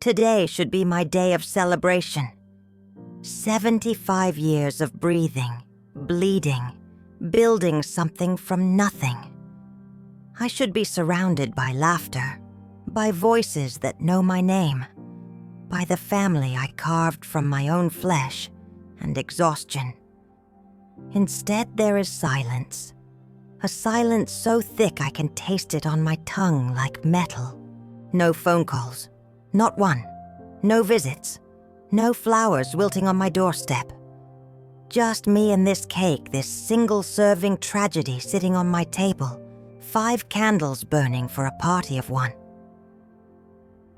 Today should be my day of celebration. 75 years of breathing, bleeding, building something from nothing. I should be surrounded by laughter, by voices that know my name, by the family I carved from my own flesh and exhaustion. Instead, there is silence. A silence so thick I can taste it on my tongue like metal. No phone calls. Not one. No visits. No flowers wilting on my doorstep. Just me and this cake, this single-serving tragedy sitting on my table. 5 candles burning for a party of one.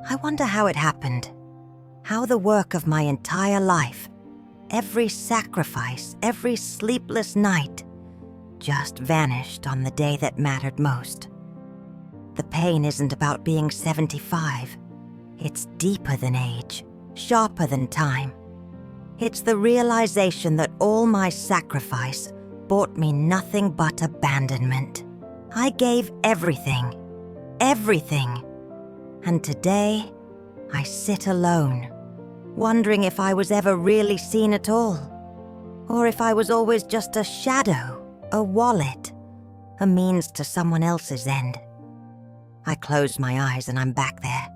I wonder how it happened. How the work of my entire life, every sacrifice, every sleepless night, just vanished on the day that mattered most. The pain isn't about being 75. It's deeper than age, sharper than time. It's the realization that all my sacrifice bought me nothing but abandonment. I gave everything, everything. And today, I sit alone, wondering if I was ever really seen at all, or if I was always just a shadow, a wallet, a means to someone else's end. I close my eyes and I'm back there,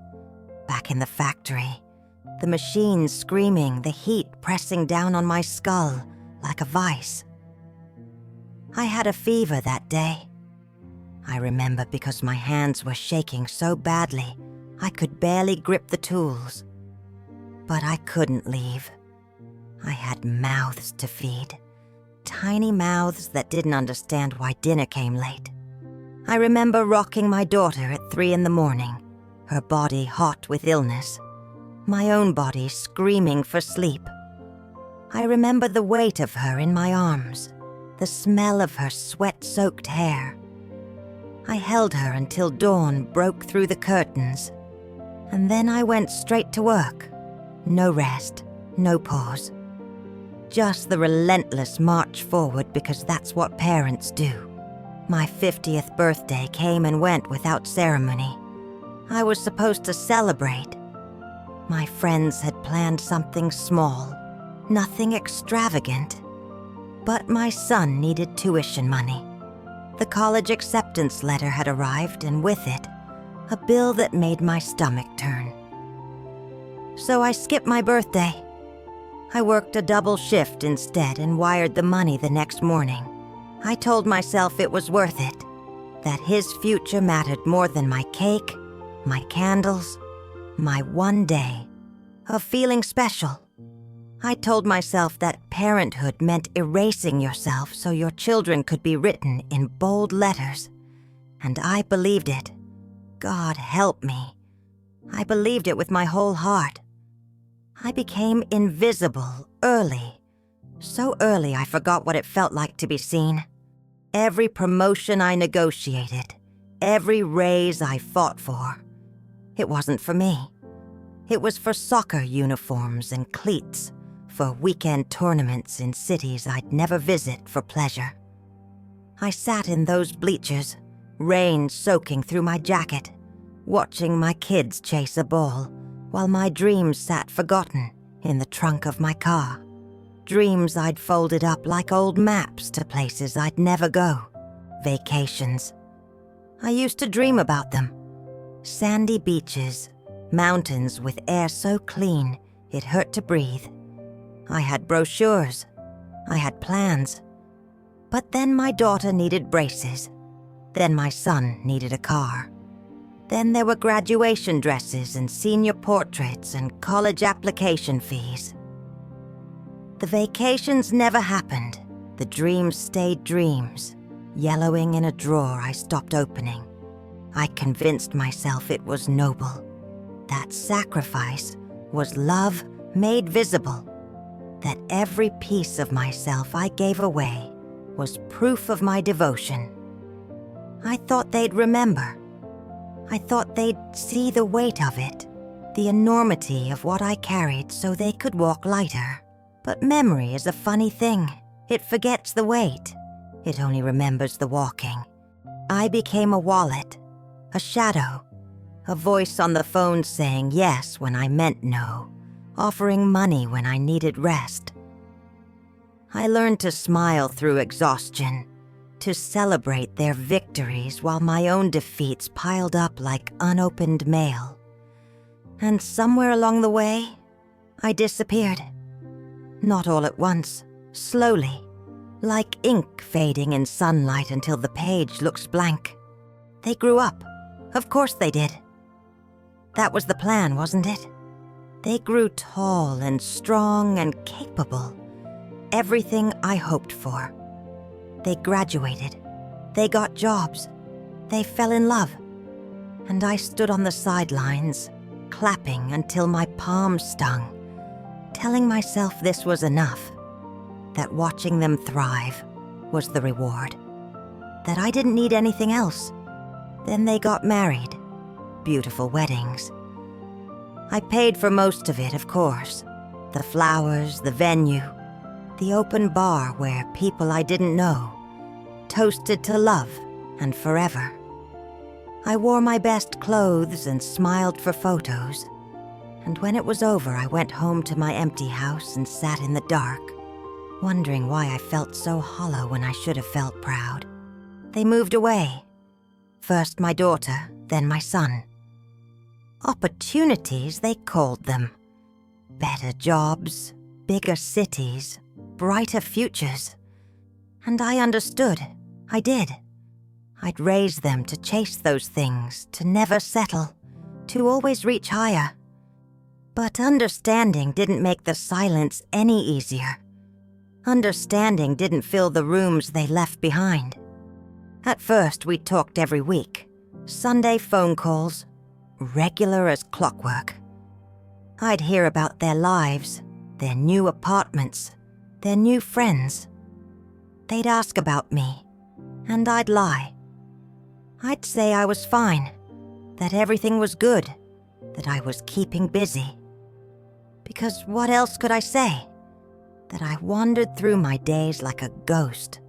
back in the factory, the machines screaming, the heat pressing down on my skull like a vice. I had a fever that day. I remember because my hands were shaking so badly, I could barely grip the tools. But I couldn't leave. I had mouths to feed. Tiny mouths that didn't understand why dinner came late. I remember rocking my daughter at 3 a.m, her body hot with illness, my own body screaming for sleep. I remember the weight of her in my arms, the smell of her sweat-soaked hair. I held her until dawn broke through the curtains, and then I went straight to work. No rest, no pause. Just the relentless march forward because that's what parents do. My 50th birthday came and went without ceremony. I was supposed to celebrate. My friends had planned something small, nothing extravagant. But my son needed tuition money. The college acceptance letter had arrived, and with it, a bill that made my stomach turn. So I skipped my birthday. I worked a double shift instead and wired the money the next morning. I told myself it was worth it, that his future mattered more than my cake, my candles, my one day of feeling special. I told myself that parenthood meant erasing yourself so your children could be written in bold letters. And I believed it. God help me. I believed it with my whole heart. I became invisible early. So early I forgot what it felt like to be seen. Every promotion I negotiated, every raise I fought for, it wasn't for me. It was for soccer uniforms and cleats, for weekend tournaments in cities I'd never visit for pleasure. I sat in those bleachers, rain soaking through my jacket, watching my kids chase a ball, while my dreams sat forgotten in the trunk of my car. Dreams I'd folded up like old maps to places I'd never go. Vacations. I used to dream about them. Sandy beaches, mountains with air so clean it hurt to breathe. I had brochures. I had plans. But then my daughter needed braces. Then my son needed a car. Then there were graduation dresses and senior portraits and college application fees. The vacations never happened. The dreams stayed dreams, yellowing in a drawer I stopped opening. I convinced myself it was noble. That sacrifice was love made visible. That every piece of myself I gave away was proof of my devotion. I thought they'd remember. I thought they'd see the weight of it, the enormity of what I carried so they could walk lighter. But memory is a funny thing. It forgets the weight. It only remembers the walking. I became a wallet, a shadow, A voice on the phone saying yes when I meant no, offering money when I needed rest. I learned to smile through exhaustion, to celebrate their victories while my own defeats piled up like unopened mail. And somewhere along the way, I disappeared. Not all at once, slowly, like ink fading in sunlight until the page looks blank. They grew up. Of course they did. That was the plan, wasn't it? They grew tall and strong and capable. Everything I hoped for. They graduated. They got jobs. They fell in love. And I stood on the sidelines, clapping until my palms stung, telling myself this was enough, that watching them thrive was the reward, that I didn't need anything else. Then they got married. Beautiful weddings. I paid for most of it, of course. The flowers, the venue, the open bar where people I didn't know toasted to love and forever. I wore my best clothes and smiled for photos. And when it was over, I went home to my empty house and sat in the dark, wondering why I felt so hollow when I should have felt proud. They moved away. First my daughter, then my son. Opportunities, they called them. Better jobs, bigger cities, brighter futures. And I understood. I did. I'd raise them to chase those things, to never settle, to always reach higher. But understanding didn't make the silence any easier. Understanding didn't fill the rooms they left behind. At first, we talked every week. Sunday phone calls, regular as clockwork. I'd hear about their lives, their new apartments, their new friends. They'd ask about me, and I'd lie. I'd say I was fine, that everything was good, that I was keeping busy. Because what else could I say? That I wandered through my days like a ghost,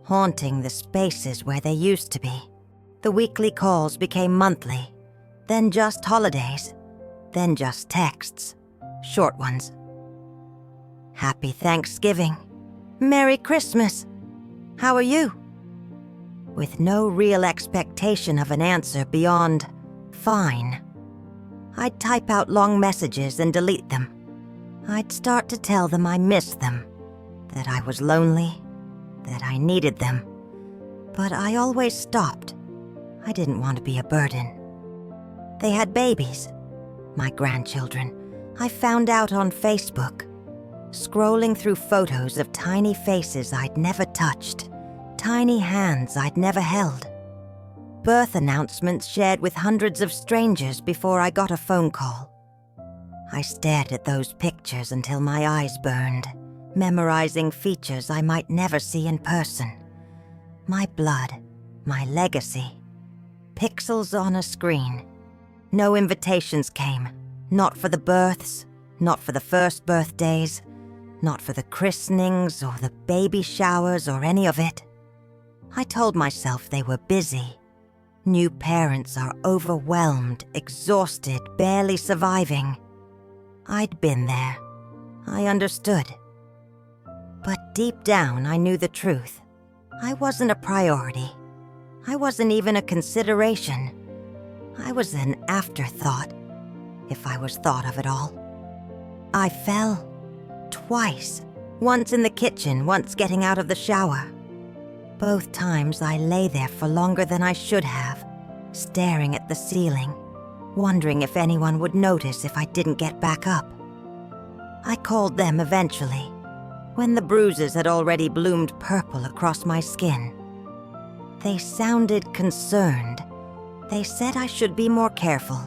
haunting the spaces where they used to be. The weekly calls became monthly, then just holidays, then just texts, short ones. Happy Thanksgiving. Merry Christmas. How are you? With no real expectation of an answer beyond fine. I'd type out long messages and delete them. I'd start to tell them I missed them, that I was lonely, that I needed them. But I always stopped. I didn't want to be a burden. They had babies, my grandchildren. I found out on Facebook, scrolling through photos of tiny faces I'd never touched, tiny hands I'd never held. Birth announcements shared with hundreds of strangers before I got a phone call. I stared at those pictures until my eyes burned, memorizing features I might never see in person. My blood, my legacy. Pixels on a screen. No invitations came. Not for the births, not for the first birthdays, not for the christenings or the baby showers or any of it. I told myself they were busy. New parents are overwhelmed, exhausted, barely surviving. I'd been there. I understood. But deep down, I knew the truth. I wasn't a priority. I wasn't even a consideration. I was an afterthought, if I was thought of at all. I fell. Twice. Once in the kitchen, once getting out of the shower. Both times I lay there for longer than I should have, staring at the ceiling, wondering if anyone would notice if I didn't get back up. I called them eventually, when the bruises had already bloomed purple across my skin. They sounded concerned. They said I should be more careful.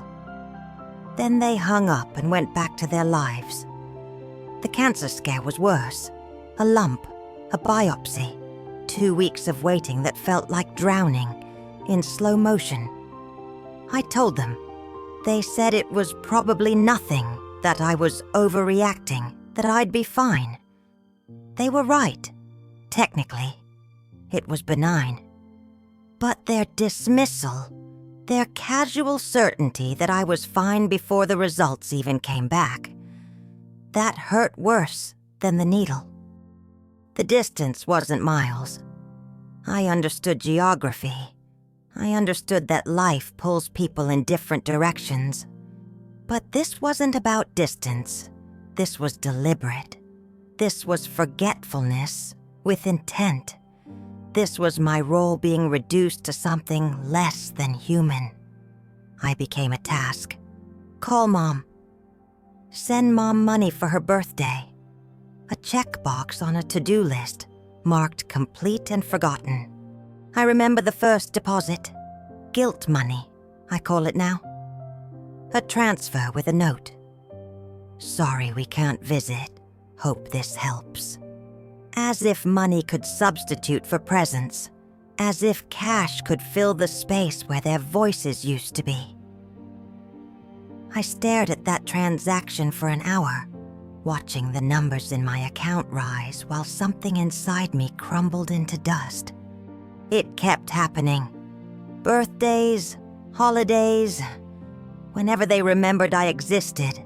Then they hung up and went back to their lives. The cancer scare was worse. A lump, a biopsy, 2 weeks of waiting that felt like drowning, in slow motion. I told them. They said it was probably nothing, that I was overreacting, that I'd be fine. They were right. Technically, it was benign. But their dismissal, Their casual certainty that I was fine before the results even came back. That hurt worse than the needle. The distance wasn't miles. I understood geography. I understood that life pulls people in different directions. But this wasn't about distance. This was deliberate. This was forgetfulness with intent. This was my role being reduced to something less than human. I became a task. Call Mom. Send Mom money for her birthday. A checkbox on a to-do list, marked complete and forgotten. I remember the first deposit. Guilt money, I call it now. A transfer with a note. Sorry we can't visit. Hope this helps. As if money could substitute for presence. As if cash could fill the space where their voices used to be. I stared at that transaction for an hour, watching the numbers in my account rise while something inside me crumbled into dust. It kept happening. Birthdays, holidays, whenever they remembered I existed,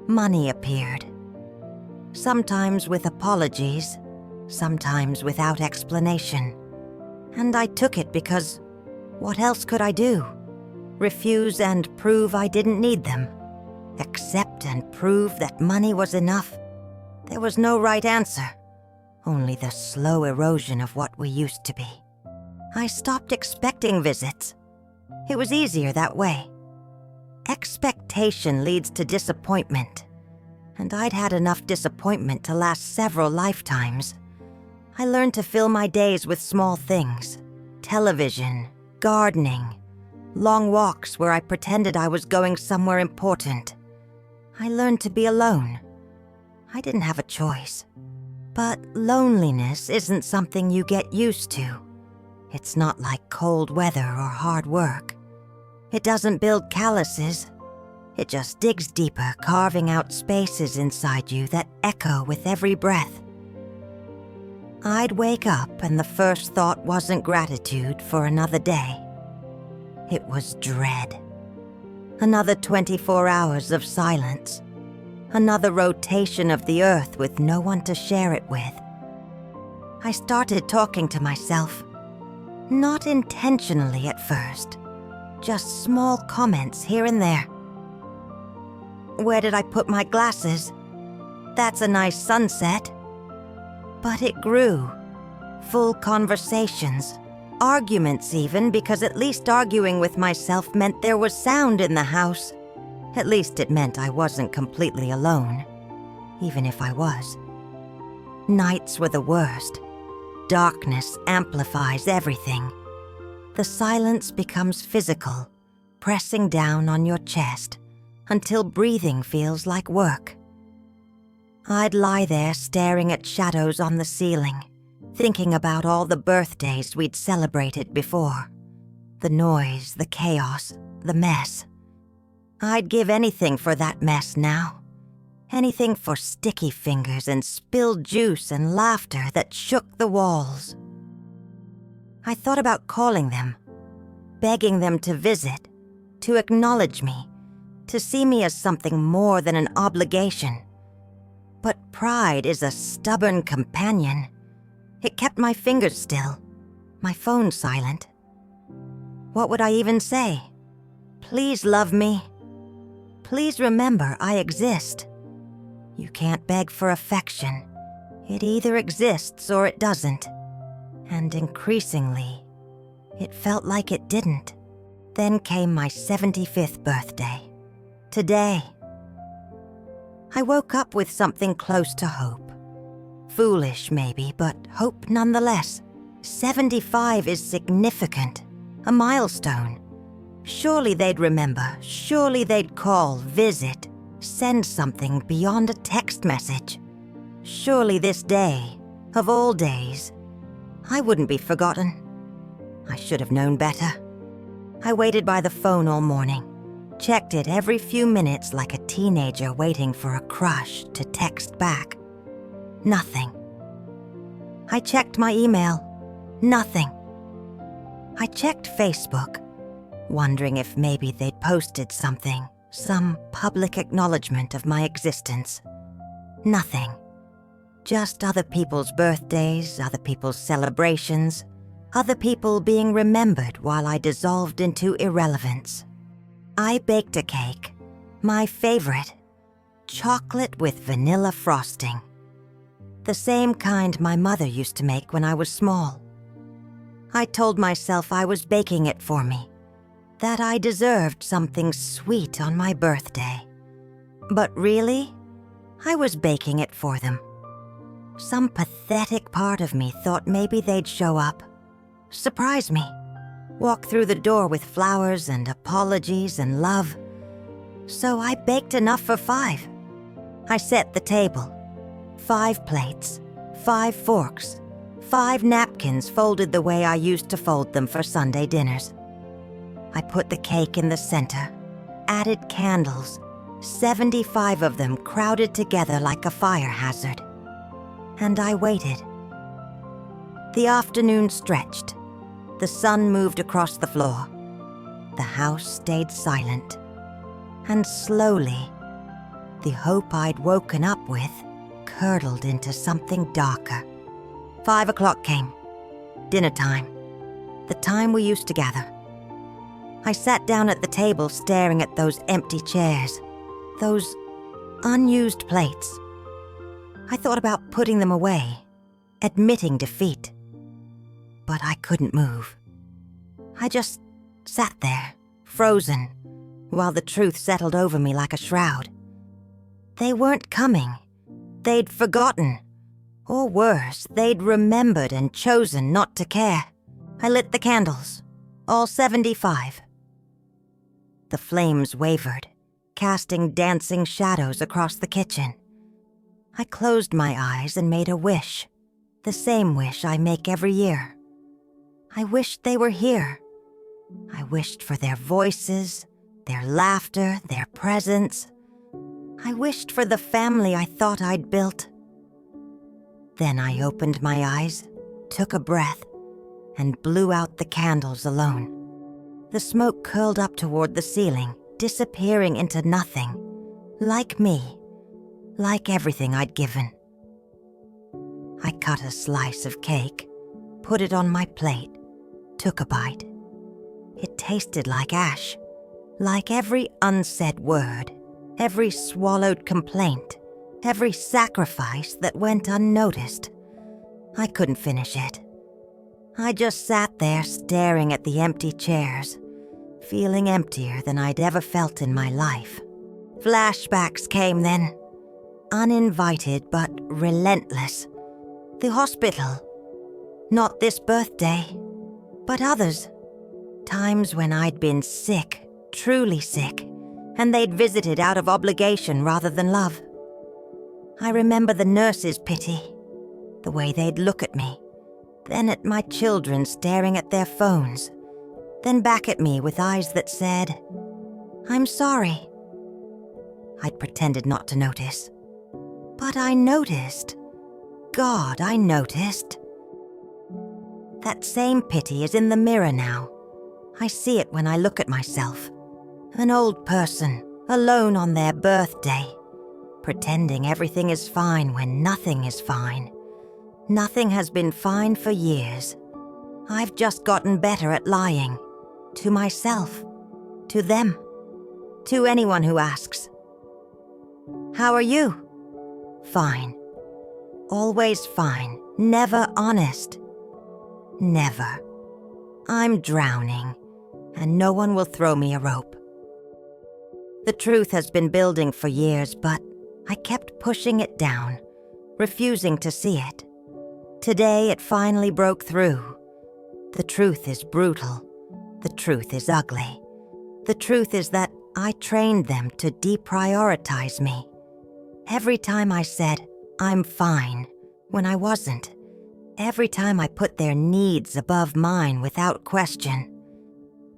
money appeared. Sometimes with apologies, sometimes without explanation. And I took it because what else could I do? Refuse and prove I didn't need them? Accept and prove that money was enough? There was no right answer, only the slow erosion of what we used to be. I stopped expecting visits. It was easier that way. Expectation leads to disappointment, and I'd had enough disappointment to last several lifetimes. I learned to fill my days with small things. Television, gardening, long walks where I pretended I was going somewhere important. I learned to be alone. I didn't have a choice. But loneliness isn't something you get used to. It's not like cold weather or hard work. It doesn't build calluses. It just digs deeper, carving out spaces inside you that echo with every breath. I'd wake up and the first thought wasn't gratitude for another day. It was dread. Another 24 hours of silence. Another rotation of the earth with no one to share it with. I started talking to myself. Not intentionally at first. Just small comments here and there. Where did I put my glasses? That's a nice sunset. But it grew. Full conversations. Arguments even, because at least arguing with myself meant there was sound in the house. At least it meant I wasn't completely alone, even if I was. Nights were the worst. Darkness amplifies everything. The silence becomes physical, pressing down on your chest until breathing feels like work. I'd lie there staring at shadows on the ceiling, thinking about all the birthdays we'd celebrated before. The noise, the chaos, the mess. I'd give anything for that mess now. Anything for sticky fingers and spilled juice and laughter that shook the walls. I thought about calling them, begging them to visit, to acknowledge me, to see me as something more than an obligation. But pride is a stubborn companion. It kept my fingers still, my phone silent. What would I even say? Please love me. Please remember I exist. You can't beg for affection. It either exists or it doesn't. And increasingly, it felt like it didn't. Then came my 75th birthday. Today. I woke up with something close to hope. Foolish, maybe, but hope nonetheless. 75 is significant, a milestone. Surely they'd remember, surely they'd call, visit, send something beyond a text message. Surely this day, of all days, I wouldn't be forgotten. I should have known better. I waited by the phone all morning. Checked it every few minutes like a teenager waiting for a crush to text back. Nothing. I checked my email. Nothing. I checked Facebook. wondering if maybe they'd posted something, some public acknowledgement of my existence. Nothing. Just other people's birthdays, other people's celebrations, other people being remembered while I dissolved into irrelevance. I baked a cake, my favorite, chocolate with vanilla frosting. The same kind my mother used to make when I was small. I told myself I was baking it for me, that I deserved something sweet on my birthday. But really, I was baking it for them. Some pathetic part of me thought maybe they'd show up, surprise me, walk through the door with flowers and apologies and love. So I baked enough for 5. I set the table. 5 plates, 5 forks, 5 napkins folded the way I used to fold them for Sunday dinners. I put the cake in the center, added candles, 75 of them crowded together like a fire hazard. And I waited. The afternoon stretched. The sun moved across the floor. The house stayed silent. And slowly, the hope I'd woken up with curdled into something darker. 5 o'clock came. Dinner time. The time we used to gather. I sat down at the table staring at those empty chairs, those unused plates. I thought about putting them away, admitting defeat. But I couldn't move. I just sat there, frozen, while the truth settled over me like a shroud. They weren't coming. They'd forgotten. Or worse, they'd remembered and chosen not to care. I lit the candles, all 75. The flames wavered, casting dancing shadows across the kitchen. I closed my eyes and made a wish, the same wish I make every year. I wished they were here. I wished for their voices, their laughter, their presence. I wished for the family I thought I'd built. Then I opened my eyes, took a breath, and blew out the candles alone. The smoke curled up toward the ceiling, disappearing into nothing, like me. Like everything I'd given. I cut a slice of cake, put it on my plate, took a bite. It tasted like ash, like every unsaid word, every swallowed complaint, every sacrifice that went unnoticed. I couldn't finish it. I just sat there staring at the empty chairs, feeling emptier than I'd ever felt in my life. Flashbacks came then. Uninvited but relentless. The hospital. Not this birthday, but others. Times when I'd been sick, truly sick, and they'd visited out of obligation rather than love. I remember the nurses' pity, the way they'd look at me, then at my children staring at their phones, then back at me with eyes that said, "I'm sorry." I'd pretended not to notice. But I noticed. God, I noticed. That same pity is in the mirror now. I see it when I look at myself. An old person, alone on their birthday, pretending everything is fine when nothing is fine. Nothing has been fine for years. I've just gotten better at lying. To myself. To them. To anyone who asks. How are you? Fine. Always fine. Never honest. Never. I'm drowning, and no one will throw me a rope. The truth has been building for years, but I kept pushing it down, refusing to see it. Today it finally broke through. The truth is brutal. The truth is ugly. The truth is that I trained them to deprioritize me. Every time I said, "I'm fine," when I wasn't. Every time I put their needs above mine without question.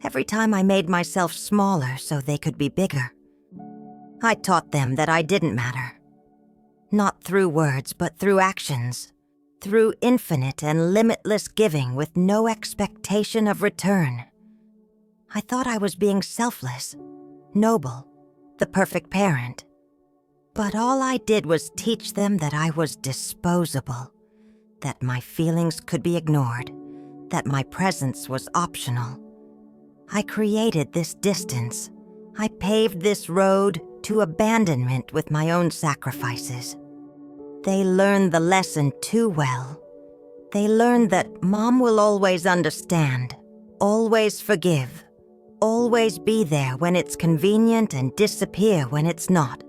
Every time I made myself smaller so they could be bigger. I taught them that I didn't matter. Not through words, but through actions. Through infinite and limitless giving with no expectation of return. I thought I was being selfless, noble, the perfect parent. But all I did was teach them that I was disposable, that my feelings could be ignored, that my presence was optional. I created this distance. I paved this road to abandonment with my own sacrifices. They learned the lesson too well. They learned that Mom will always understand, always forgive, always be there when it's convenient and disappear when it's not.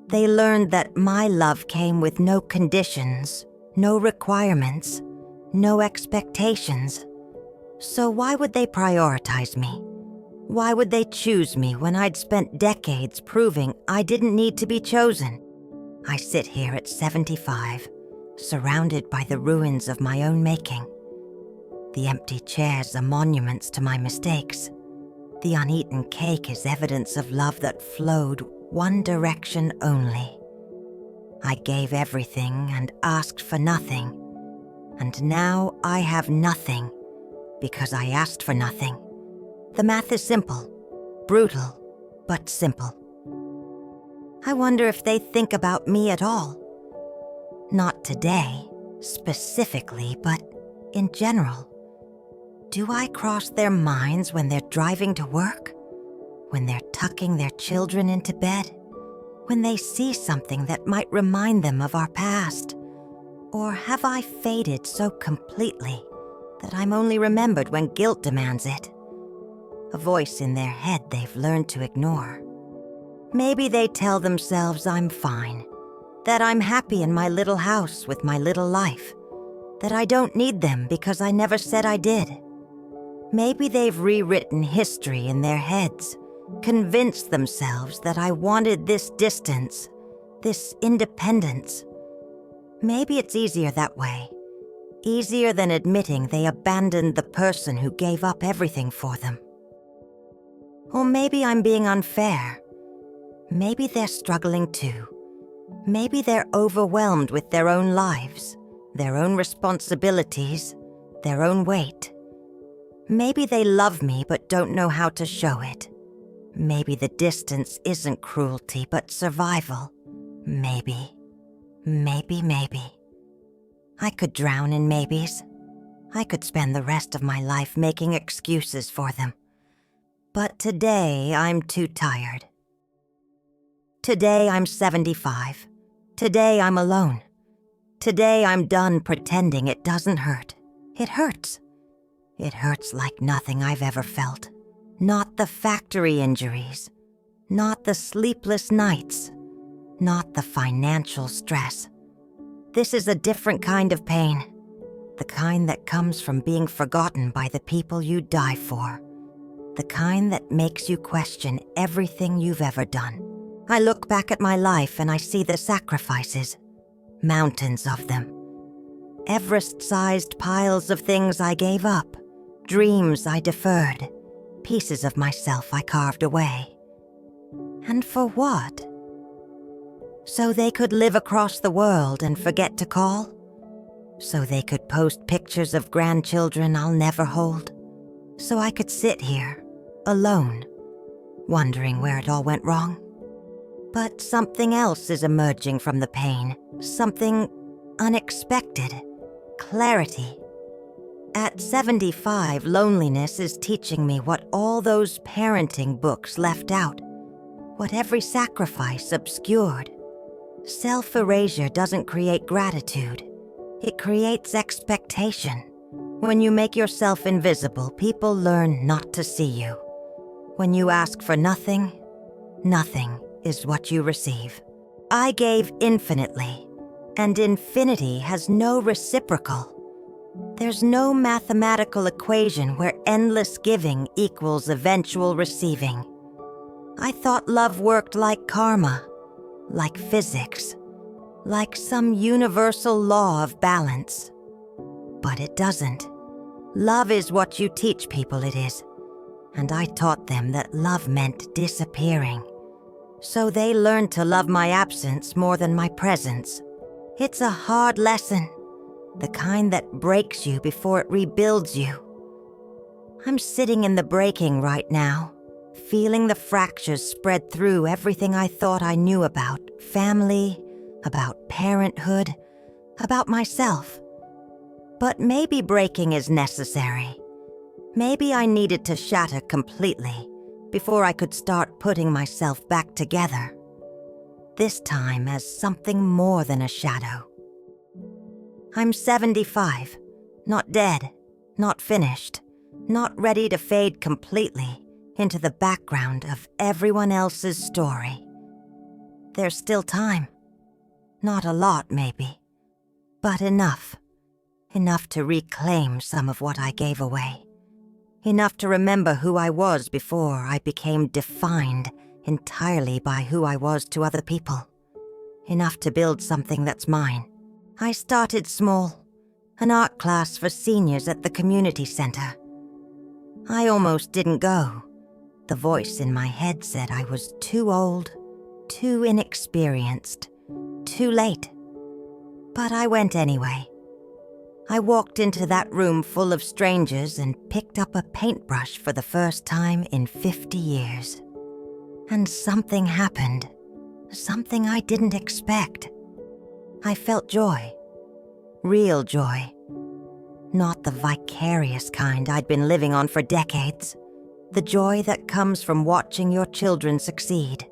They learned that my love came with no conditions, no requirements, no expectations. So why would they prioritize me? Why would they choose me when I'd spent decades proving I didn't need to be chosen? I sit here at 75, surrounded by the ruins of my own making. The empty chairs are monuments to my mistakes. The uneaten cake is evidence of love that flowed one direction only. I gave everything and asked for nothing. And now I have nothing because I asked for nothing. The math is simple, brutal, but simple. I wonder if they think about me at all. Not today, specifically, but in general. Do I cross their minds when they're driving to work? When they're tucking their children into bed? When they see something that might remind them of our past? Or have I faded so completely that I'm only remembered when guilt demands it? A voice in their head they've learned to ignore. Maybe they tell themselves I'm fine, that I'm happy in my little house with my little life, that I don't need them because I never said I did. Maybe they've rewritten history in their heads, convinced themselves that I wanted this distance, this independence. Maybe it's easier that way, easier than admitting they abandoned the person who gave up everything for them. Or maybe I'm being unfair. Maybe they're struggling too. Maybe they're overwhelmed with their own lives, their own responsibilities, their own weight. Maybe they love me but don't know how to show it. Maybe the distance isn't cruelty but survival. Maybe. I could drown in maybes. I could spend the rest of my life making excuses for them. But today I'm too tired. Today I'm 75. Today I'm alone. Today I'm done pretending it doesn't hurt. It hurts. It hurts like nothing I've ever felt. Not the factory injuries. Not the sleepless nights. Not the financial stress. This is a different kind of pain. The kind that comes from being forgotten by the people you die for. The kind that makes you question everything you've ever done. I look back at my life and I see the sacrifices. Mountains of them. Everest-sized piles of things I gave up. Dreams I deferred. Pieces of myself I carved away. And for what? So they could live across the world and forget to call? So they could post pictures of grandchildren I'll never hold? So I could sit here, alone, wondering where it all went wrong? But something else is emerging from the pain, something unexpected, clarity. At 75, loneliness is teaching me what all those parenting books left out, what every sacrifice obscured. Self-erasure doesn't create gratitude. It creates expectation. When you make yourself invisible, people learn not to see you. When you ask for nothing, nothing is what you receive. I gave infinitely, and infinity has no reciprocal. There's no mathematical equation where endless giving equals eventual receiving. I thought love worked like karma, like physics, like some universal law of balance. But it doesn't. Love is what you teach people it is. And I taught them that love meant disappearing. So they learned to love my absence more than my presence. It's a hard lesson, the kind that breaks you before it rebuilds you. I'm sitting in the breaking right now, feeling the fractures spread through everything I thought I knew about family, about parenthood, about myself. But maybe breaking is necessary. Maybe I needed to shatter completely before I could start putting myself back together. This time as something more than a shadow. I'm 75, not dead, not finished, not ready to fade completely into the background of everyone else's story. There's still time. Not a lot, maybe, but enough. Enough to reclaim some of what I gave away. Enough to remember who I was before I became defined entirely by who I was to other people. Enough to build something that's mine. I started small, an art class for seniors at the community center. I almost didn't go. The voice in my head said I was too old, too inexperienced, too late. But I went anyway. I walked into that room full of strangers and picked up a paintbrush for the first time in 50 years. And something happened. Something I didn't expect. I felt joy. Real joy. Not the vicarious kind I'd been living on for decades. The joy that comes from watching your children succeed.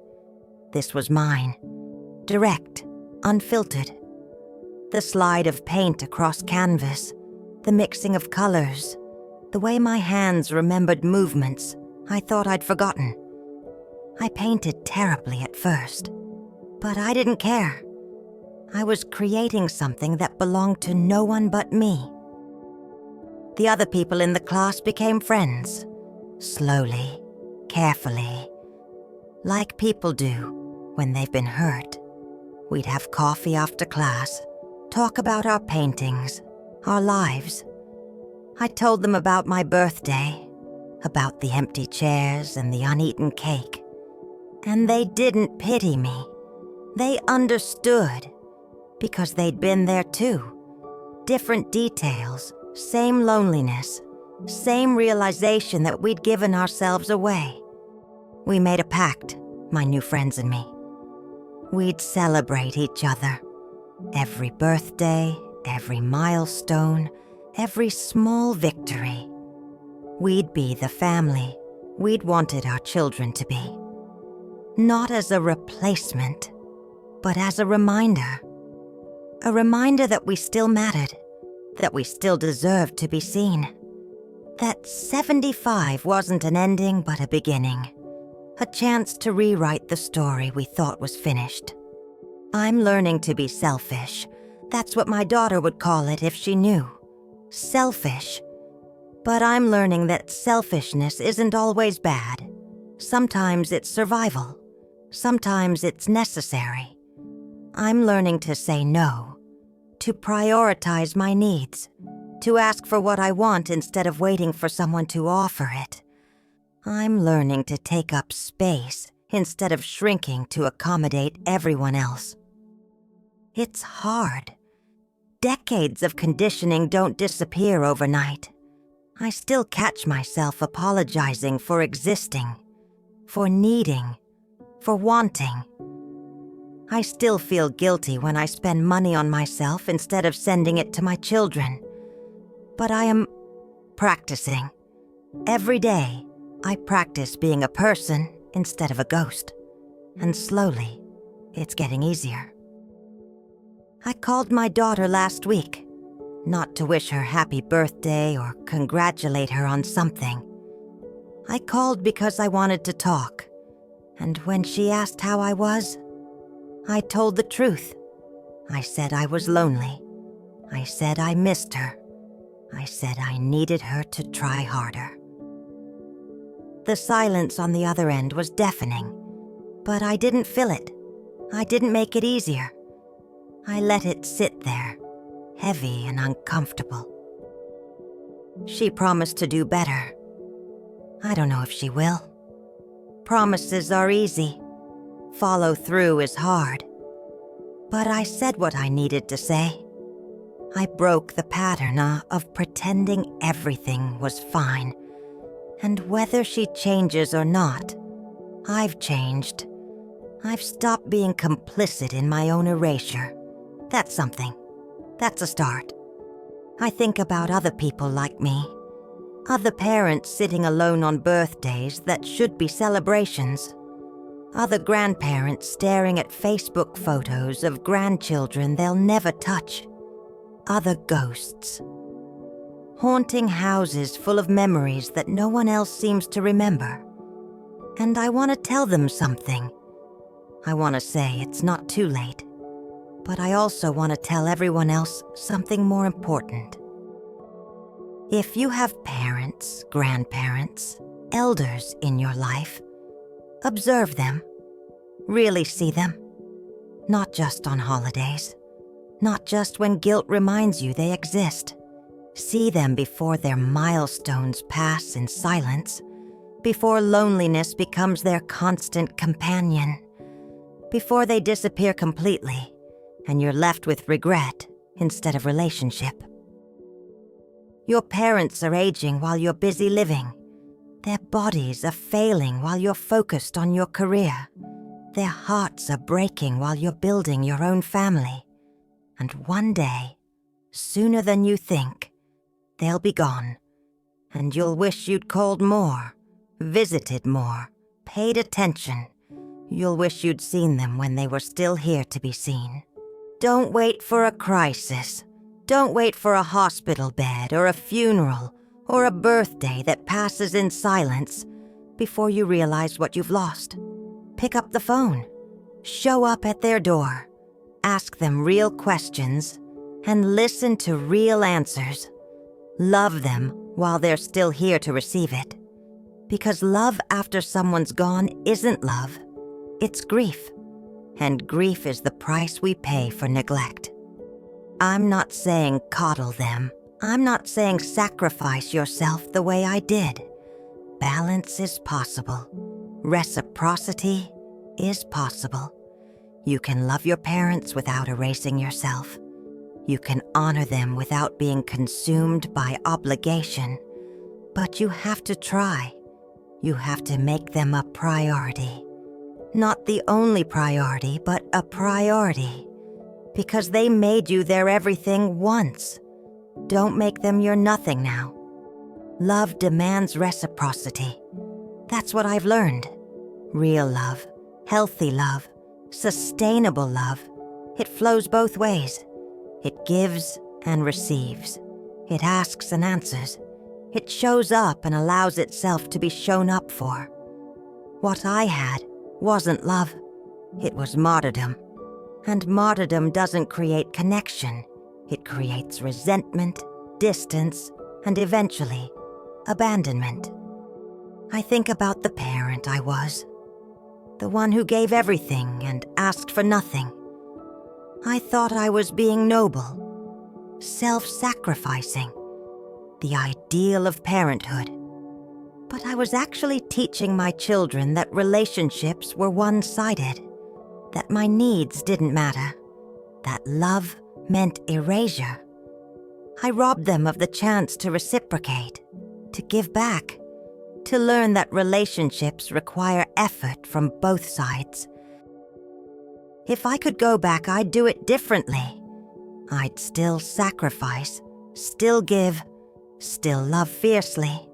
This was mine. Direct, unfiltered. The slide of paint across canvas, the mixing of colors, the way my hands remembered movements I thought I'd forgotten. I painted terribly at first, but I didn't care. I was creating something that belonged to no one but me. The other people in the class became friends, slowly, carefully, like people do when they've been hurt. We'd have coffee after class, talk about our paintings, our lives. I told them about my birthday, about the empty chairs and the uneaten cake. And they didn't pity me. They understood, because they'd been there too. Different details, same loneliness, same realization that we'd given ourselves away. We made a pact, my new friends and me. We'd celebrate each other. Every birthday, every milestone, every small victory. We'd be the family we'd wanted our children to be. Not as a replacement, but as a reminder. A reminder that we still mattered, that we still deserved to be seen. That 75 wasn't an ending but a beginning. A chance to rewrite the story we thought was finished. I'm learning to be selfish. That's what my daughter would call it if she knew. Selfish. But I'm learning that selfishness isn't always bad. Sometimes it's survival. Sometimes it's necessary. I'm learning to say no, to prioritize my needs, to ask for what I want instead of waiting for someone to offer it. I'm learning to take up space instead of shrinking to accommodate everyone else. It's hard. Decades of conditioning don't disappear overnight. I still catch myself apologizing for existing, for needing, for wanting. I still feel guilty when I spend money on myself instead of sending it to my children. But I am practicing. Every day, I practice being a person instead of a ghost. And slowly, it's getting easier. I called my daughter last week, not to wish her happy birthday or congratulate her on something. I called because I wanted to talk, and when she asked how I was, I told the truth. I said I was lonely. I said I missed her. I said I needed her to try harder. The silence on the other end was deafening, but I didn't fill it. I didn't make it easier. I let it sit there, heavy and uncomfortable. She promised to do better. I don't know if she will. Promises are easy. Follow through is hard. But I said what I needed to say. I broke the pattern of pretending everything was fine, And whether she changes or not, I've changed. I've stopped being complicit in my own erasure. That's something. That's a start. I think about other people like me. Other parents sitting alone on birthdays that should be celebrations. Other grandparents staring at Facebook photos of grandchildren they'll never touch. Other ghosts. Haunting houses full of memories that no one else seems to remember. And I want to tell them something. I want to say it's not too late. But I also want to tell everyone else something more important. If you have parents, grandparents, elders in your life, observe them. Really see them. Not just on holidays. Not just when guilt reminds you they exist. See them before their milestones pass in silence, before loneliness becomes their constant companion, before they disappear completely and you're left with regret instead of relationship. Your parents are aging while you're busy living. Their bodies are failing while you're focused on your career. Their hearts are breaking while you're building your own family. And one day, sooner than you think, they'll be gone. And you'll wish you'd called more, visited more, paid attention. You'll wish you'd seen them when they were still here to be seen. Don't wait for a crisis. Don't wait for a hospital bed or a funeral or a birthday that passes in silence before you realize what you've lost. Pick up the phone. Show up at their door. Ask them real questions and listen to real answers. Love them while they're still here to receive it. Because love after someone's gone isn't love. It's grief. And grief is the price we pay for neglect. I'm not saying coddle them. I'm not saying sacrifice yourself the way I did. Balance is possible. Reciprocity is possible. You can love your parents without erasing yourself. You can honor them without being consumed by obligation. But you have to try. You have to make them a priority. Not the only priority, but a priority. Because they made you their everything once. Don't make them your nothing now. Love demands reciprocity. That's what I've learned. Real love, healthy love, sustainable love. It flows both ways. It gives and receives. It asks and answers. It shows up and allows itself to be shown up for. What I had wasn't love. It was martyrdom. And martyrdom doesn't create connection. It creates resentment, distance, and eventually, abandonment. I think about the parent I was. The one who gave everything and asked for nothing. I thought I was being noble, self-sacrificing, the ideal of parenthood. But I was actually teaching my children that relationships were one-sided, that my needs didn't matter, that love meant erasure. I robbed them of the chance to reciprocate, to give back, to learn that relationships require effort from both sides. If I could go back, I'd do it differently. I'd still sacrifice, still give, still love fiercely.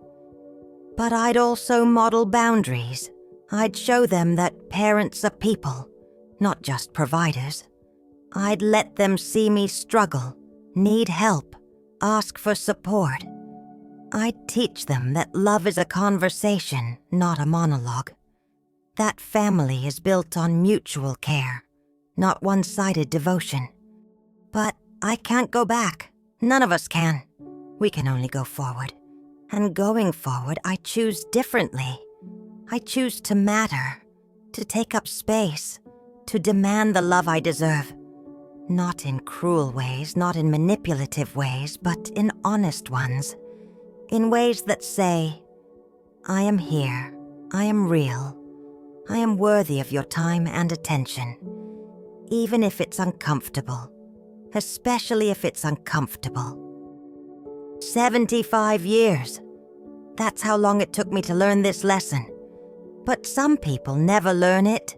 But I'd also model boundaries. I'd show them that parents are people, not just providers. I'd let them see me struggle, need help, ask for support. I'd teach them that love is a conversation, not a monologue. That family is built on mutual care, not one-sided devotion. But I can't go back. None of us can. We can only go forward. And going forward, I choose differently. I choose to matter, to take up space, to demand the love I deserve. Not in cruel ways, not in manipulative ways, but in honest ones. In ways that say, I am here, I am real, I am worthy of your time and attention. Even if it's uncomfortable, especially if it's uncomfortable. 75 years. That's how long it took me to learn this lesson. But some people never learn it.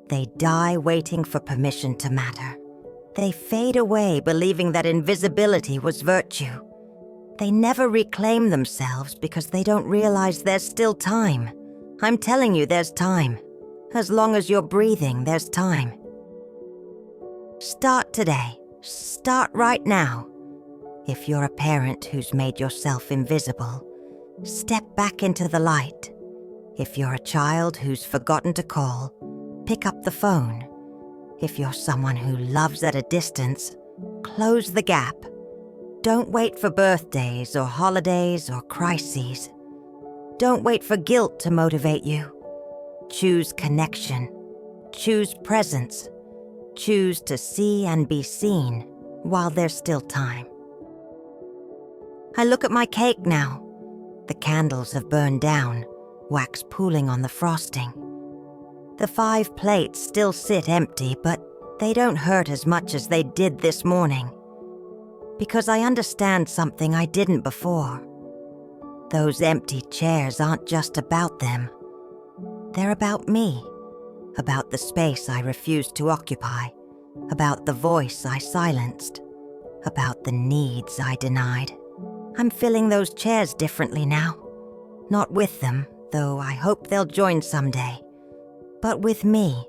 They die waiting for permission to matter. They fade away believing that invisibility was virtue. They never reclaim themselves because they don't realize there's still time. I'm telling you, there's time. As long as you're breathing, there's time. Start today. Start right now. If you're a parent who's made yourself invisible, step back into the light. If you're a child who's forgotten to call, pick up the phone. If you're someone who loves at a distance, close the gap. Don't wait for birthdays or holidays or crises. Don't wait for guilt to motivate you. Choose connection. Choose presence. Choose to see and be seen while there's still time. I look at my cake now. The candles have burned down, wax pooling on the frosting. The 5 plates still sit empty, but they don't hurt as much as they did this morning. Because I understand something I didn't before. Those empty chairs aren't just about them. They're about me, about the space I refused to occupy, about the voice I silenced, about the needs I denied. I'm filling those chairs differently now. Not with them, though I hope they'll join someday, but with me,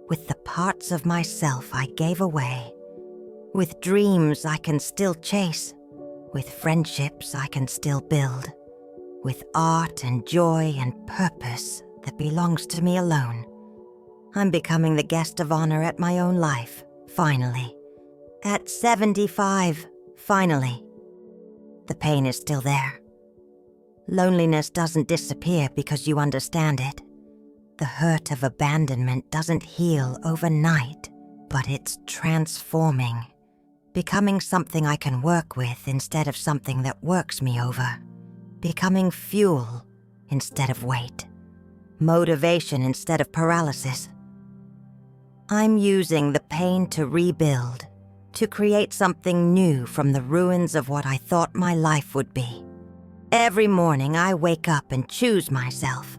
with the parts of myself I gave away, with dreams I can still chase, with friendships I can still build, with art and joy and purpose that belongs to me alone. I'm becoming the guest of honor at my own life, finally. At 75, finally. The pain is still there. Loneliness doesn't disappear because you understand it. The hurt of abandonment doesn't heal overnight, but it's transforming, becoming something I can work with instead of something that works me over, becoming fuel instead of weight, motivation instead of paralysis. I'm using the pain to rebuild, to create something new from the ruins of what I thought my life would be. Every morning I wake up and choose myself.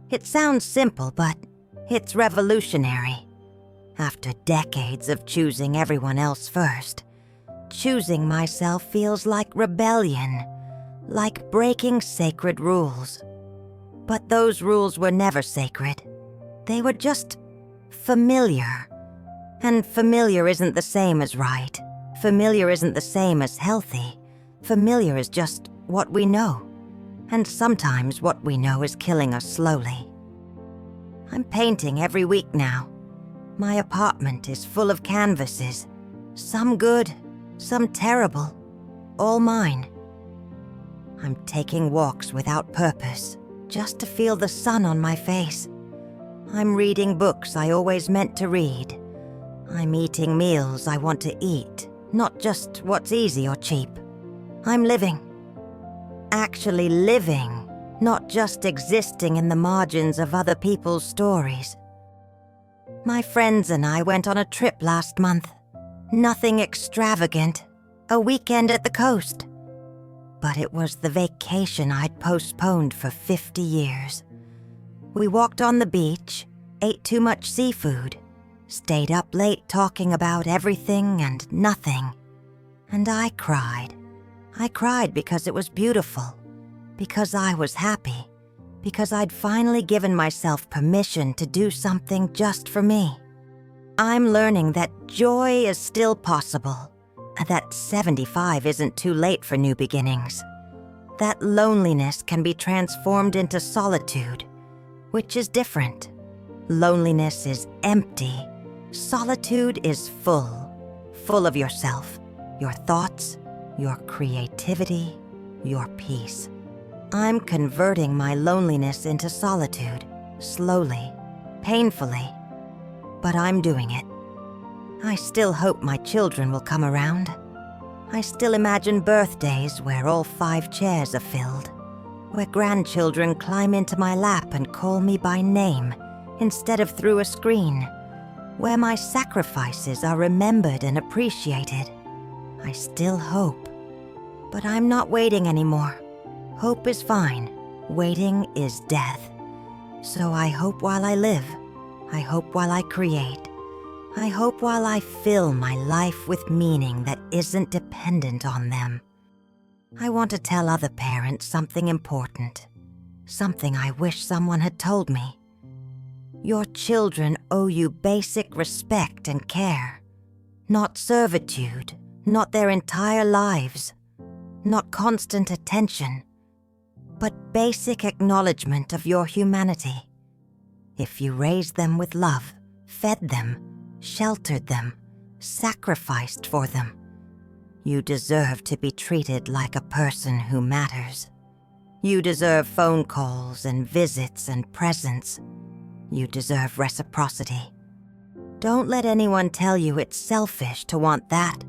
It sounds simple, but it's revolutionary. After decades of choosing everyone else first, choosing myself feels like rebellion, like breaking sacred rules. But those rules were never sacred. They were just familiar. And familiar isn't the same as right. Familiar isn't the same as healthy. Familiar is just what we know. And sometimes what we know is killing us slowly. I'm painting every week now. My apartment is full of canvases. Some good, some terrible. All mine. I'm taking walks without purpose, just to feel the sun on my face. I'm reading books I always meant to read. I'm eating meals I want to eat, not just what's easy or cheap. I'm living. Actually living, not just existing in the margins of other people's stories. My friends and I went on a trip last month. Nothing extravagant, a weekend at the coast. But it was the vacation I'd postponed for 50 years. We walked on the beach, ate too much seafood, stayed up late talking about everything and nothing. And I cried. I cried because it was beautiful, because I was happy, because I'd finally given myself permission to do something just for me. I'm learning that joy is still possible, that 75 isn't too late for new beginnings, that loneliness can be transformed into solitude, which is different. Loneliness is empty. Solitude is full of yourself, your thoughts, your creativity, your peace. I'm converting my loneliness into solitude, slowly, painfully, but I'm doing it. I still hope my children will come around. I still imagine birthdays where all 5 chairs are filled, where grandchildren climb into my lap and call me by name instead of through a screen, where my sacrifices are remembered and appreciated. I still hope, but I'm not waiting anymore. Hope is fine. Waiting is death. So I hope while I live. I hope while I create. I hope while I fill my life with meaning that isn't dependent on them. I want to tell other parents something important. Something I wish someone had told me. Your children owe you basic respect and care. Not servitude, not their entire lives, not constant attention, but basic acknowledgement of your humanity. If you raised them with love, fed them, sheltered them, sacrificed for them, you deserve to be treated like a person who matters. You deserve phone calls and visits and presents. You deserve reciprocity. Don't let anyone tell you it's selfish to want that.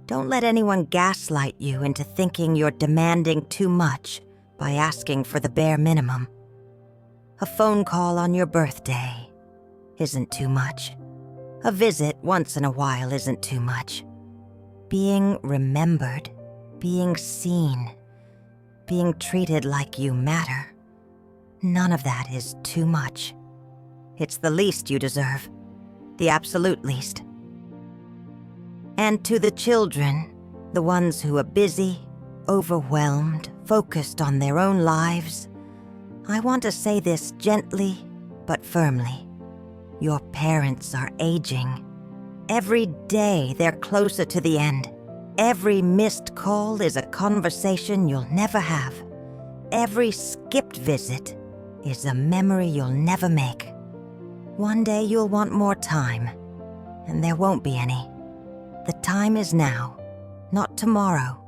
Don't let anyone gaslight you into thinking you're demanding too much by asking for the bare minimum. A phone call on your birthday isn't too much. A visit once in a while isn't too much. Being remembered, being seen, being treated like you matter, none of that is too much. It's the least you deserve, the absolute least. And to the children, the ones who are busy, overwhelmed, focused on their own lives, I want to say this gently but firmly. Your parents are aging. Every day they're closer to the end. Every missed call is a conversation you'll never have. Every skipped visit is a memory you'll never make. One day you'll want more time, and there won't be any. The time is now, not tomorrow,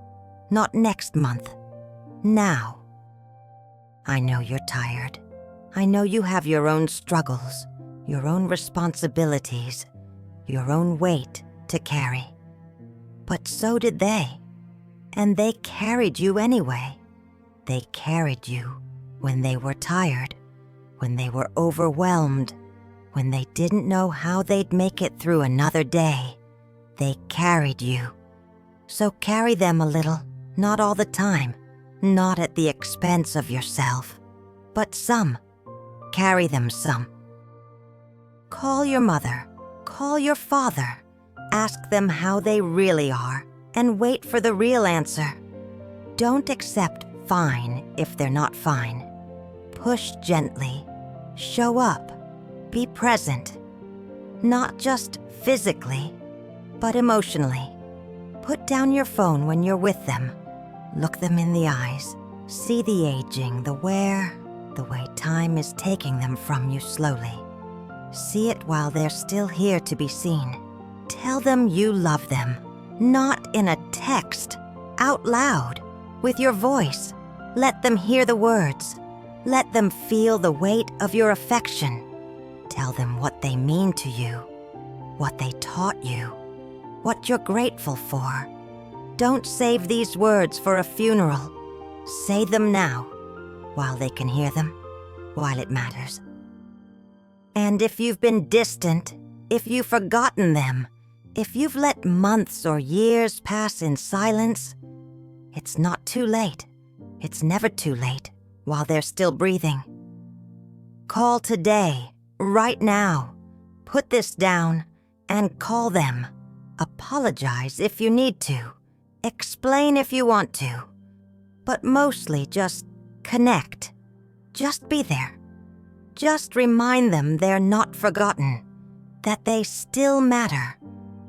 not next month. Now. I know you're tired. I know you have your own struggles, your own responsibilities, your own weight to carry. But so did they. And they carried you anyway. They carried you when they were tired, when they were overwhelmed, when they didn't know how they'd make it through another day. They carried you. So carry them a little, not all the time, not at the expense of yourself, but some. Carry them some. Call your mother, call your father, ask them how they really are, and wait for the real answer. Don't accept fine if they're not fine. Push gently, show up, be present. Not just physically, but emotionally. Put down your phone when you're with them. Look them in the eyes. See the aging, the wear, the way time is taking them from you slowly. See it while they're still here to be seen. Tell them you love them, not in a text, out loud, with your voice. Let them hear the words. Let them feel the weight of your affection. Tell them what they mean to you, what they taught you, what you're grateful for. Don't save these words for a funeral. Say them now, while they can hear them, while it matters. And if you've been distant, if you've forgotten them, if you've let months or years pass in silence, it's not too late. It's never too late while they're still breathing. Call today, right now. Put this down and call them. Apologize if you need to. Explain if you want to. But mostly just connect. Just be there. Just remind them they're not forgotten, that they still matter,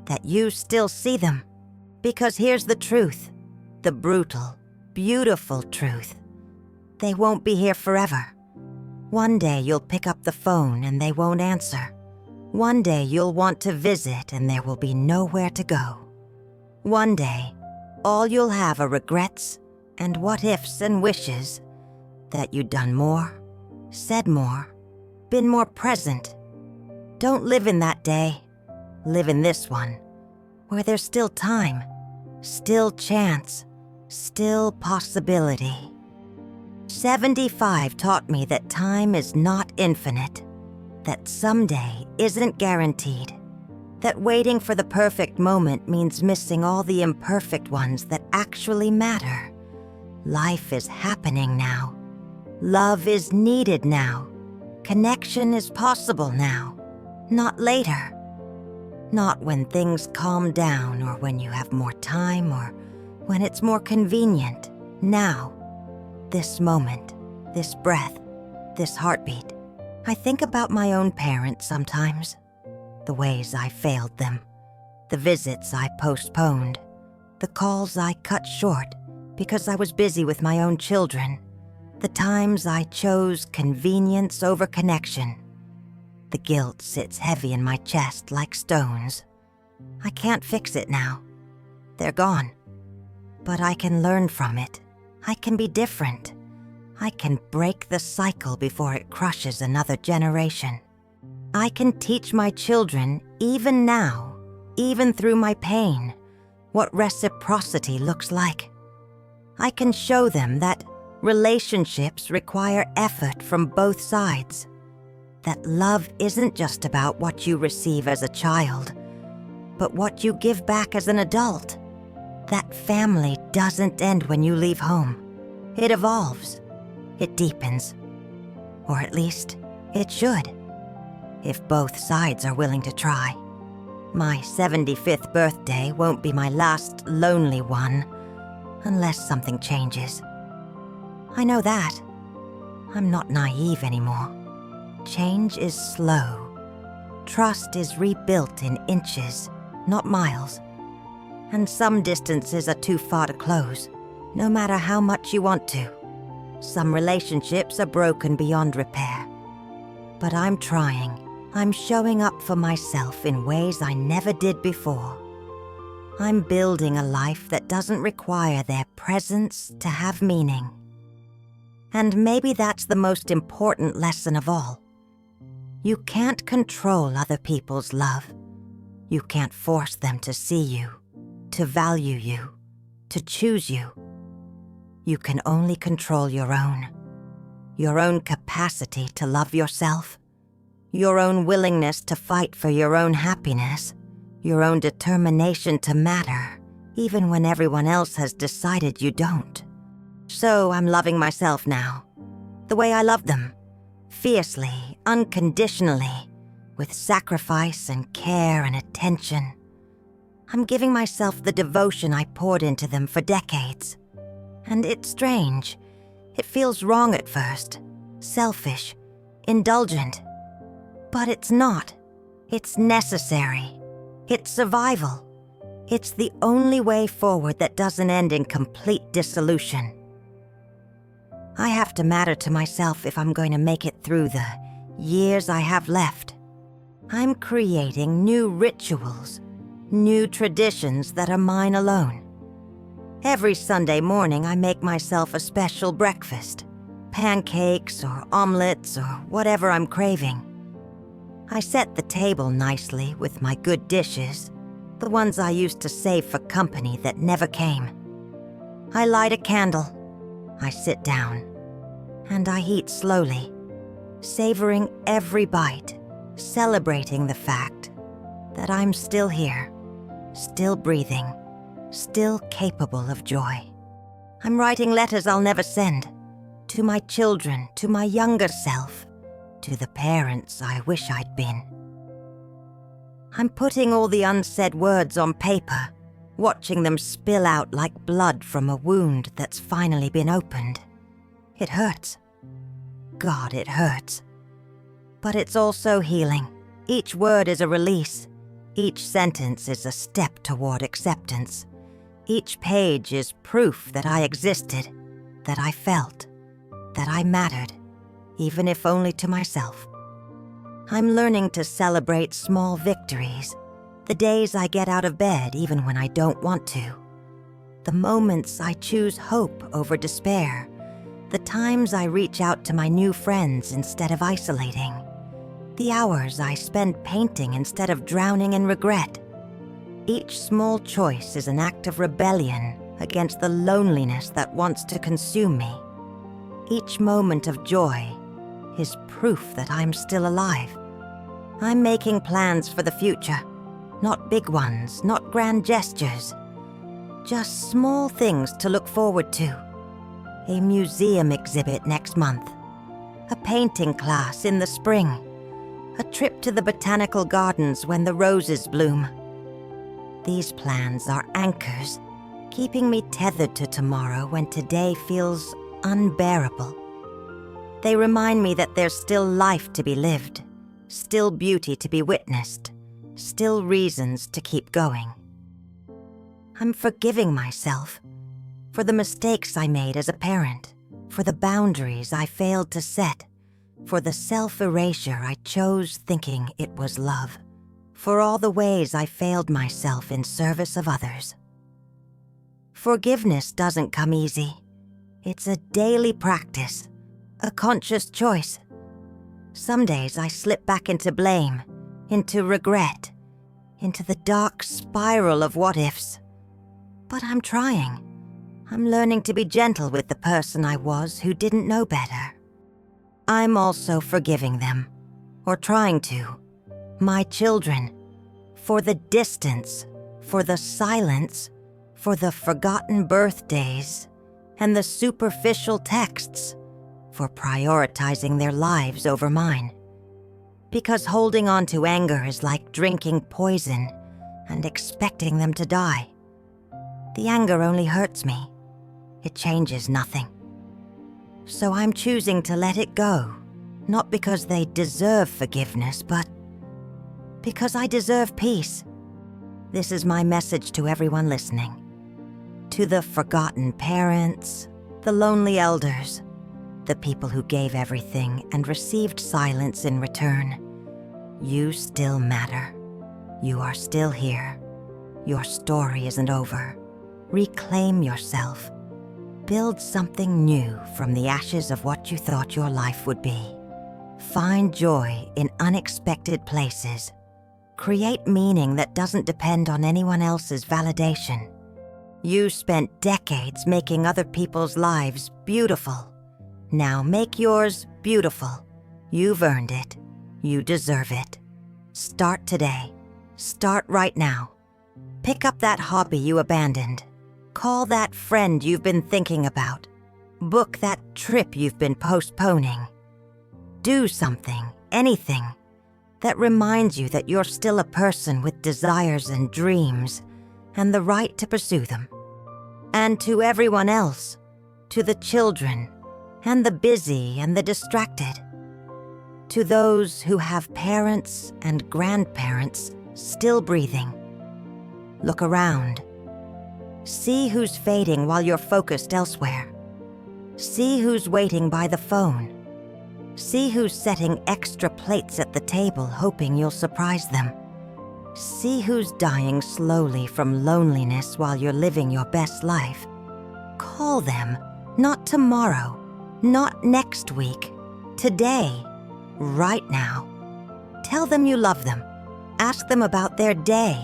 that you still see them. Because here's the truth, the brutal, beautiful truth. They won't be here forever. One day you'll pick up the phone and they won't answer. One day you'll want to visit and there will be nowhere to go. One day, all you'll have are regrets and what-ifs and wishes that you'd done more, said more, been more present. Don't live in that day. Live in this one, where there's still time, still chance, still possibility. 75 taught me that time is not infinite, that someday isn't guaranteed, that waiting for the perfect moment means missing all the imperfect ones that actually matter, Life is happening now. Love is needed now. Connection is possible now, not later. Not when things calm down or when you have more time or when it's more convenient. Now, this moment, this breath, this heartbeat. I think about my own parents sometimes, the ways I failed them, the visits I postponed, the calls I cut short because I was busy with my own children, the times I chose convenience over connection. The guilt sits heavy in my chest like stones. I can't fix it now. They're gone. But I can learn from it. I can be different. I can break the cycle before it crushes another generation. I can teach my children, even now, even through my pain, what reciprocity looks like. I can show them that relationships require effort from both sides. That love isn't just about what you receive as a child, but what you give back as an adult. That family doesn't end when you leave home. It evolves. It deepens. Or at least, it should, if both sides are willing to try. My 75th birthday won't be my last lonely one, unless something changes. I know that. I'm not naive anymore. Change is slow. Trust is rebuilt in inches, not miles. And some distances are too far to close, no matter how much you want to. Some relationships are broken beyond repair. But I'm trying. I'm showing up for myself in ways I never did before. I'm building a life that doesn't require their presence to have meaning. And maybe that's the most important lesson of all. You can't control other people's love. You can't force them to see you, to value you, to choose you. You can only control your own capacity to love yourself, your own willingness to fight for your own happiness, your own determination to matter, even when everyone else has decided you don't. So I'm loving myself now, the way I love them, fiercely, unconditionally, with sacrifice and care and attention. I'm giving myself the devotion I poured into them for decades. And it's strange. It feels wrong at first, selfish, indulgent. But it's not. It's necessary. It's survival. It's the only way forward that doesn't end in complete dissolution. I have to matter to myself if I'm going to make it through the years I have left. I'm creating new rituals, new traditions that are mine alone. Every Sunday morning I make myself a special breakfast, pancakes or omelets or whatever I'm craving. I set the table nicely with my good dishes, the ones I used to save for company that never came. I light a candle. I sit down, and I eat slowly, savoring every bite, celebrating the fact that I'm still here, still breathing, still capable of joy. I'm writing letters I'll never send, to my children, to my younger self, to the parents I wish I'd been. I'm putting all the unsaid words on paper, watching them spill out like blood from a wound that's finally been opened. It hurts. God, it hurts. But it's also healing. Each word is a release. Each sentence is a step toward acceptance. Each page is proof that I existed, that I felt, that I mattered, even if only to myself. I'm learning to celebrate small victories, the days I get out of bed even when I don't want to, the moments I choose hope over despair, the times I reach out to my new friends instead of isolating, the hours I spend painting instead of drowning in regret. Each small choice is an act of rebellion against the loneliness that wants to consume me. Each moment of joy is proof that I'm still alive. I'm making plans for the future. Not big ones, not grand gestures. Just small things to look forward to. a museum exhibit next month, a painting class in the spring, a trip to the botanical gardens when the roses bloom. These plans are anchors, keeping me tethered to tomorrow when today feels unbearable. They remind me that there's still life to be lived, still beauty to be witnessed, still reasons to keep going. I'm forgiving myself for the mistakes I made as a parent, for the boundaries I failed to set, for the self-erasure I chose thinking it was love, for all the ways I failed myself in service of others. Forgiveness doesn't come easy. It's a daily practice, a conscious choice. Some days I slip back into blame, into regret, into the dark spiral of what-ifs. But I'm trying. I'm learning to be gentle with the person I was who didn't know better. I'm also forgiving them, or trying to. My children, for the distance, for the silence, for the forgotten birthdays, and the superficial texts, for prioritizing their lives over mine. Because holding on to anger is like drinking poison and expecting them to die. The anger only hurts me. It changes nothing. So I'm choosing to let it go, not because they deserve forgiveness, but because I deserve peace. This is my message to everyone listening. To the forgotten parents, the lonely elders, the people who gave everything and received silence in return. You still matter. You are still here. Your story isn't over. Reclaim yourself. Build something new from the ashes of what you thought your life would be. Find joy in unexpected places. Create meaning that doesn't depend on anyone else's validation. You spent decades making other people's lives beautiful. Now make yours beautiful. You've earned it. You deserve it. Start today. Start right now. Pick up that hobby you abandoned. Call that friend you've been thinking about. Book that trip you've been postponing. Do something, anything, that reminds you that you're still a person with desires and dreams, and the right to pursue them. And to everyone else, to the children, and the busy and the distracted, to those who have parents and grandparents still breathing, look around. See who's fading while you're focused elsewhere. See who's waiting by the phone. See who's setting extra plates at the table hoping you'll surprise them. See who's dying slowly from loneliness while you're living your best life. Call them, not tomorrow, not next week, today, right now. Tell them you love them. Ask them about their day.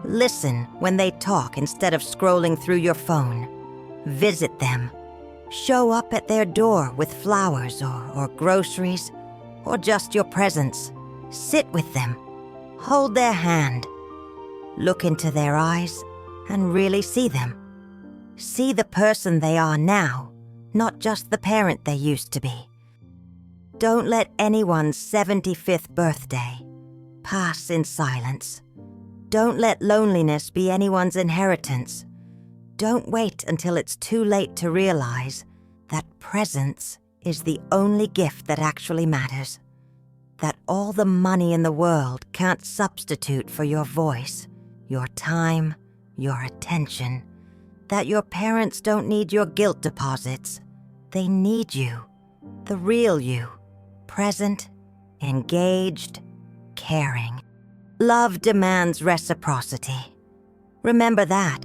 Listen when they talk instead of scrolling through your phone. Visit them. Show up at their door with flowers or groceries, or just your presence. Sit with them. Hold their hand. Look into their eyes and really see them. See the person they are now, not just the parent they used to be. Don't let anyone's 75th birthday pass in silence. Don't let loneliness be anyone's inheritance. Don't wait until it's too late to realize that presence is the only gift that actually matters. That all the money in the world can't substitute for your voice, your time, your attention. That your parents don't need your guilt deposits. They need you, the real you, present, engaged, caring. Love demands reciprocity. Remember that.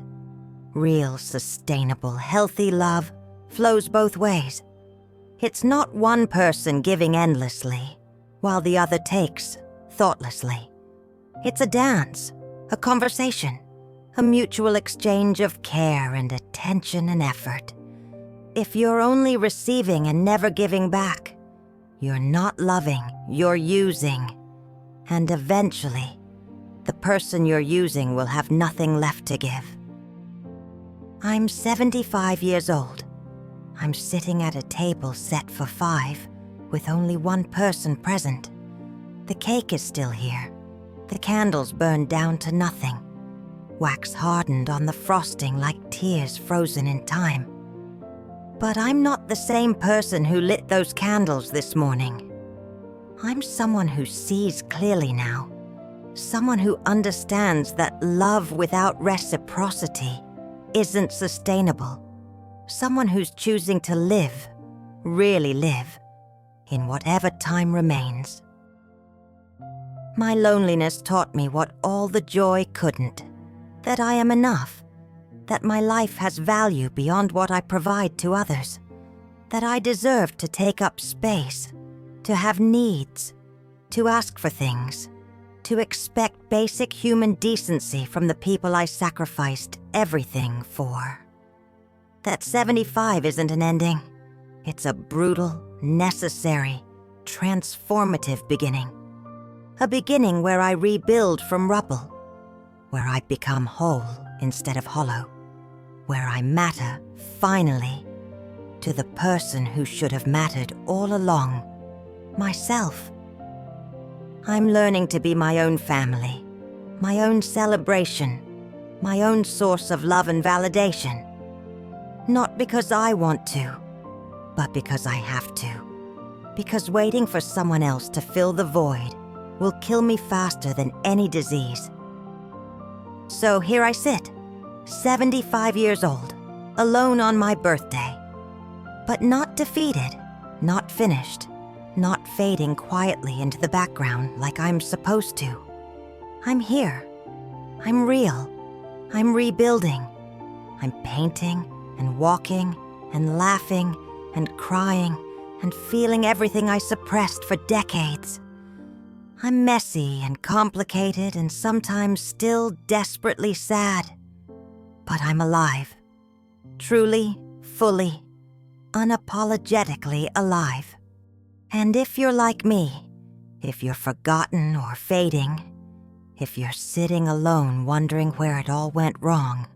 Real, sustainable, healthy love flows both ways. It's not one person giving endlessly, while the other takes thoughtlessly. It's a dance, a conversation, a mutual exchange of care and attention and effort. If you're only receiving and never giving back, you're not loving, you're using. And eventually, the person you're using will have nothing left to give. I'm 75 years old. I'm sitting at a table set for 5, with only one person present. The cake is still here. The candles burned down to nothing, wax hardened on the frosting like tears frozen in time. But I'm not the same person who lit those candles this morning. I'm someone who sees clearly now. Someone who understands that love without reciprocity isn't sustainable. Someone who's choosing to live, really live, in whatever time remains. My loneliness taught me what all the joy couldn't, that I am enough, that my life has value beyond what I provide to others, that I deserve to take up space, to have needs, to ask for things, to expect basic human decency from the people I sacrificed everything for. That 75 isn't an ending. It's a brutal, necessary, transformative beginning. A beginning where I rebuild from rubble, where I become whole instead of hollow, where I matter, finally, to the person who should have mattered all along, myself. I'm learning to be my own family, my own celebration, my own source of love and validation. Not because I want to, but because I have to. Because waiting for someone else to fill the void will kill me faster than any disease. So here I sit, 75 years old, alone on my birthday. But not defeated, not finished, not fading quietly into the background like I'm supposed to. I'm here. I'm real. I'm rebuilding. I'm painting and walking and laughing and crying and feeling everything I suppressed for decades. I'm messy and complicated and sometimes still desperately sad. But I'm alive. Truly, fully, unapologetically alive. And if you're like me, if you're forgotten or fading, if you're sitting alone wondering where it all went wrong,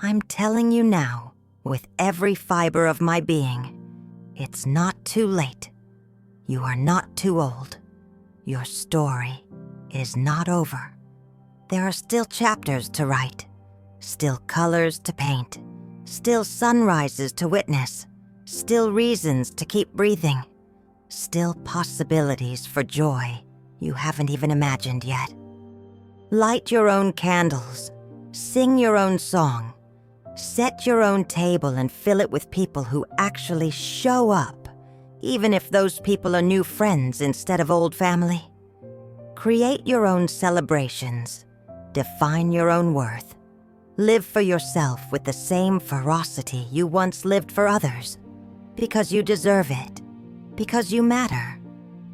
I'm telling you now, with every fiber of my being, it's not too late. You are not too old. Your story is not over. There are still chapters to write, still colors to paint, still sunrises to witness, still reasons to keep breathing, still possibilities for joy you haven't even imagined yet. Light your own candles, sing your own song, set your own table and fill it with people who actually show up, even if those people are new friends instead of old family. Create your own celebrations, define your own worth, live for yourself with the same ferocity you once lived for others, because you deserve it, because you matter,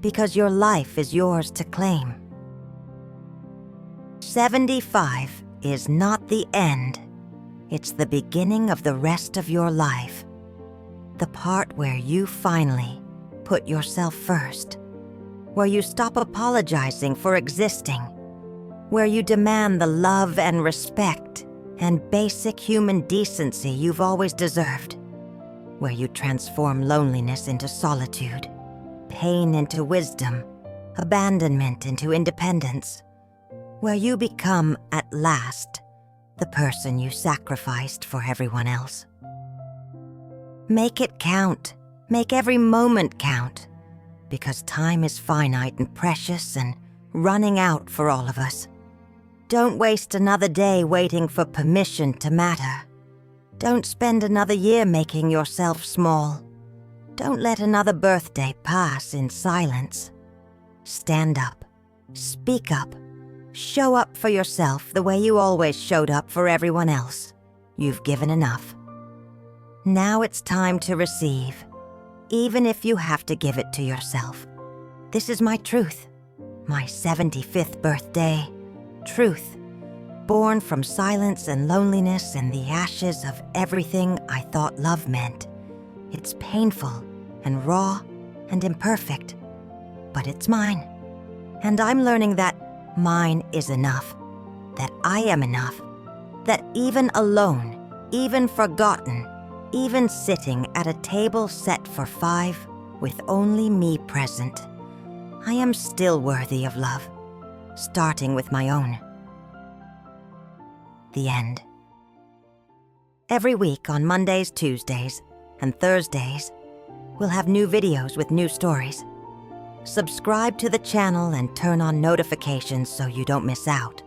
because your life is yours to claim. 75 is not the end. It's the beginning of the rest of your life. The part where you finally put yourself first, where you stop apologizing for existing, where you demand the love and respect and basic human decency you've always deserved, where you transform loneliness into solitude, pain into wisdom, abandonment into independence, where you become, at last, the person you sacrificed for everyone else. Make it count. Make every moment count. Because time is finite and precious and running out for all of us. Don't waste another day waiting for permission to matter. Don't spend another year making yourself small. Don't let another birthday pass in silence. Stand up. Speak up. Show up for yourself the way you always showed up for everyone else. You've given enough. Now it's time to receive, even if you have to give it to yourself. This is my truth, my 75th birthday truth, born from silence and loneliness and the ashes of everything I thought love meant. It's painful and raw and imperfect, but it's mine. And I'm learning that mine is enough, that I am enough, that even alone, even forgotten, Even sitting at a table set for 5 with only me present, I am still worthy of love, starting with my own. The end. Every week on Mondays, Tuesdays, and Thursdays, we'll have new videos with new stories. Subscribe to the channel and turn on notifications so you don't miss out.